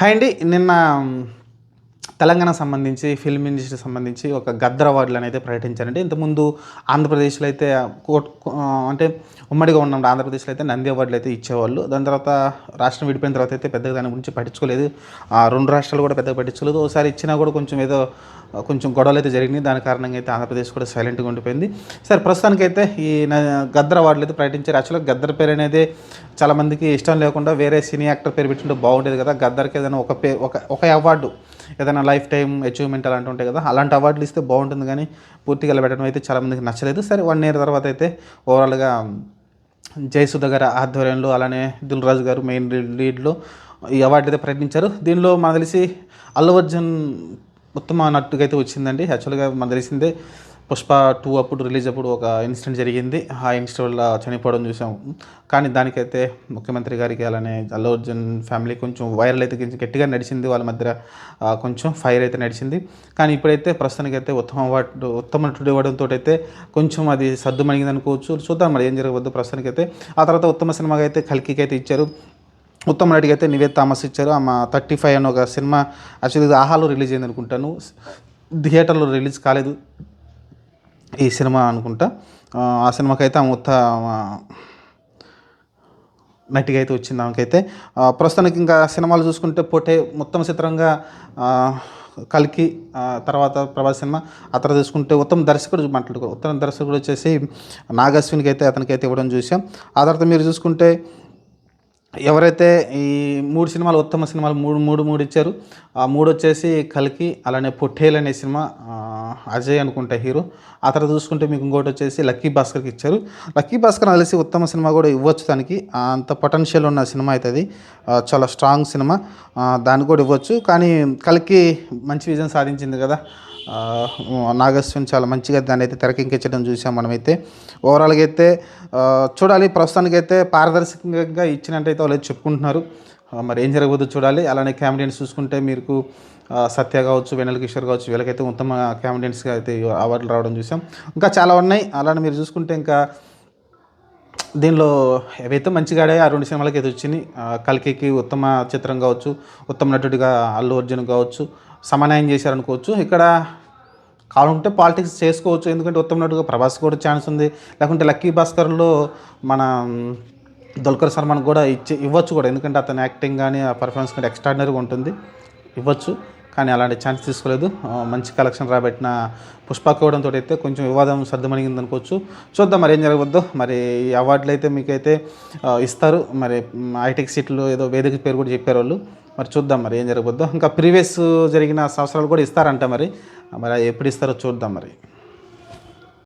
Hi అండి. నిన్న తెలంగాణకు సంబంధించి ఫిల్మ్ ఇండస్ట్రీకి సంబంధించి ఒక గద్దర్ అవార్డులను అయితే ప్రకటించారండి. ఇంతకుముందు ఆంధ్రప్రదేశ్లో అయితే అంటే ఉమ్మడిగా ఉన్నప్పుడు ఆంధ్రప్రదేశ్లో అయితే నంది అవార్డులు అయితే ఇచ్చేవాళ్ళు. దాని తర్వాత రాష్ట్రం విడిపోయిన తర్వాత అయితే పెద్దగా దాని గురించి పట్టించుకోలేదు. 2 రాష్ట్రాలు కూడా పెద్దగా పట్టించుకోలేదు. ఒకసారి ఇచ్చినా కూడా కొంచెం గొడవలు అయితే జరిగినాయి. దాని కారణంగా అయితే ఆంధ్రప్రదేశ్ కూడా సైలెంట్గా ఉండిపోయింది. సరే, ప్రస్తుతానికైతే ఈ గద్దర్ అవార్డులు అయితే ప్రకటించారు. యాక్చువల్గా గద్దర్ పేరు అనేది చాలామందికి ఇష్టం లేకుండా వేరే సినీ యాక్టర్ పేరు పెట్టుంటే బాగుండేది కదా. గద్దర్కి ఏదైనా ఒక అవార్డు, ఏదైనా లైఫ్ టైం అచీవ్మెంట్ అలాంటి ఉంటాయి కదా, అలాంటి అవార్డులు ఇస్తే బాగుంటుంది. కానీ పూర్తిగా ఇలా పెట్టడం అయితే చాలామందికి నచ్చలేదు. సరే, 1 ఇయర్ తర్వాత అయితే ఓవరాల్గా జయసుధ గారి ఆధ్వర్యంలో, అలానే దిల్ రాజు గారు మెయిన్ లీడ్లో ఈ అవార్డు అయితే ప్రకటించారు. దీనిలో మనకు తెలిసి అల్లు అర్జున్ ఉత్తమ నటుగా అయితే వచ్చిందండి. యాక్చువల్గా మనకు తెలిసిందే పుష్ప 2 అప్పుడు రిలీజ్ అప్పుడు ఒక ఇన్సిడెంట్ జరిగింది. ఆ ఇన్సిడెంట్ వల్ల చనిపోవడం చూసాం. కానీ దానికైతే ముఖ్యమంత్రి గారికి అలానే అల్లు అర్జున్ ఫ్యామిలీ కొంచెం వైరల్ అయితే గట్టిగా నడిచింది. వాళ్ళ మధ్య కొంచెం ఫైర్ అయితే నడిచింది. కానీ ఇప్పుడైతే ప్రస్తుతానికైతే ఉత్తమ నటుడు ఇవ్వడంతో అయితే కొంచెం అది సర్దుమణిగింది అనుకోవచ్చు. చూద్దాం మరి ఏం జరగవద్దు. ప్రస్తుతానికైతే ఆ తర్వాత ఉత్తమ సినిమాగా అయితే కల్కికి అయితే ఇచ్చారు. ఉత్తమ నటికి అయితే నివేద్ థామస్ ఇచ్చారు. ఆమె 35 అని ఒక సినిమా యాక్చువల్గా ఆహాలో రిలీజ్ అయింది అనుకుంటాను. థియేటర్లో రిలీజ్ కాలేదు ఈ సినిమా అనుకుంటా. ఆ సినిమాకైతే ఆమె నటిగా అయితే వచ్చింది. ఆమెకైతే ప్రస్తుతానికి ఇంకా సినిమాలు చూసుకుంటే మొత్తం చిత్రంగా కల్కి, తర్వాత ప్రభాస్ సినిమా, ఆ తర్వాత చూసుకుంటే ఉత్తమ దర్శకుడు వచ్చేసి నాగశ్విన్కి అయితే అతనికైతే ఇవ్వడం చూసాం. ఆ తర్వాత మీరు చూసుకుంటే ఎవరైతే ఈ 3 సినిమాలు ఉత్తమ సినిమాలు మూడు ఇచ్చారు. ఆ 3 వచ్చేసి కల్కి, అలానే పొట్టేల్ అనే సినిమా, అజయ్ అనుకుంటా హీరో. ఆ తర్వాత చూసుకుంటే మీకు ఇంకోటి వచ్చేసి లక్కీ భాస్కర్కి ఇచ్చారు. లక్కీ భాస్కర్ కలిసి ఉత్తమ సినిమా కూడా ఇవ్వచ్చు. దానికి అంత పొటెన్షియల్ ఉన్న సినిమా అయితే అది చాలా స్ట్రాంగ్ సినిమా, దాన్ని కూడా ఇవ్వచ్చు. కానీ కల్కి మంచి విజయం సాధించింది కదా. నాగశ్విన్ చాలా మంచిగా దాన్ని అయితే తెరకెక్కించడం చూసాం మనమైతే. ఓవరాల్గా అయితే చూడాలి. ప్రస్తుతానికైతే పారదర్శకంగా ఇచ్చినట్టయితే వాళ్ళు చెప్పుకుంటున్నారు. మరి ఏం జరగబోదు చూడాలి. అలానే కామెడియన్స్ చూసుకుంటే మీకు సత్య కావచ్చు, వెన్నెల కిషోర్ కావచ్చు, వీళ్ళకైతే ఉత్తమ కామెడియన్స్గా అయితే అవార్డులు రావడం చూసాం. ఇంకా చాలా ఉన్నాయి. అలానే మీరు చూసుకుంటే ఇంకా దీనిలో ఏవైతే మంచిగా ఆడాయో ఆ 2 సినిమాలకి అయితే వచ్చింది. కల్కికి ఉత్తమ చిత్రం కావచ్చు, ఉత్తమ నటుడిగా అల్లు అర్జున్ కావచ్చు, సమన్వయం చేశారనుకోవచ్చు. ఇక్కడ కావాలంటే పాలిటిక్స్ చేసుకోవచ్చు. ఎందుకంటే ఉత్తమ నటుగా ప్రభాస్ కూడా ఛాన్స్ ఉంది. లేకుంటే లక్కీ భాస్కర్లో మన దుల్కర్ సల్మాన్ కూడా ఇవ్వచ్చు కూడా. ఎందుకంటే అతని యాక్టింగ్ కానీ ఆ పర్ఫార్మెన్స్ కానీ ఎక్స్ట్రాడినరీగా ఉంటుంది, ఇవ్వచ్చు. కానీ అలాంటి ఛాన్స్ తీసుకోలేదు. మంచి కలెక్షన్ రాబట్టిన పుష్పకి ఇవ్వడంతో అయితే కొంచెం వివాదం సర్దుమణిగింది అనుకోవచ్చు. చూద్దాం మరి ఏం జరగవద్దు. మరి ఈ అవార్డులు అయితే మీకైతే ఇస్తారు. మరి హైటెక్ సీట్లు ఏదో వేదిక పేరు కూడా చెప్పారు వాళ్ళు. మరి చూద్దాం మరి ఏం జరగవద్దు. ఇంకా ప్రీవియస్ జరిగిన సంవత్సరాలు కూడా ఇస్తారంట. మరి ఎప్పుడు ఇస్తారో చూద్దాం మరి.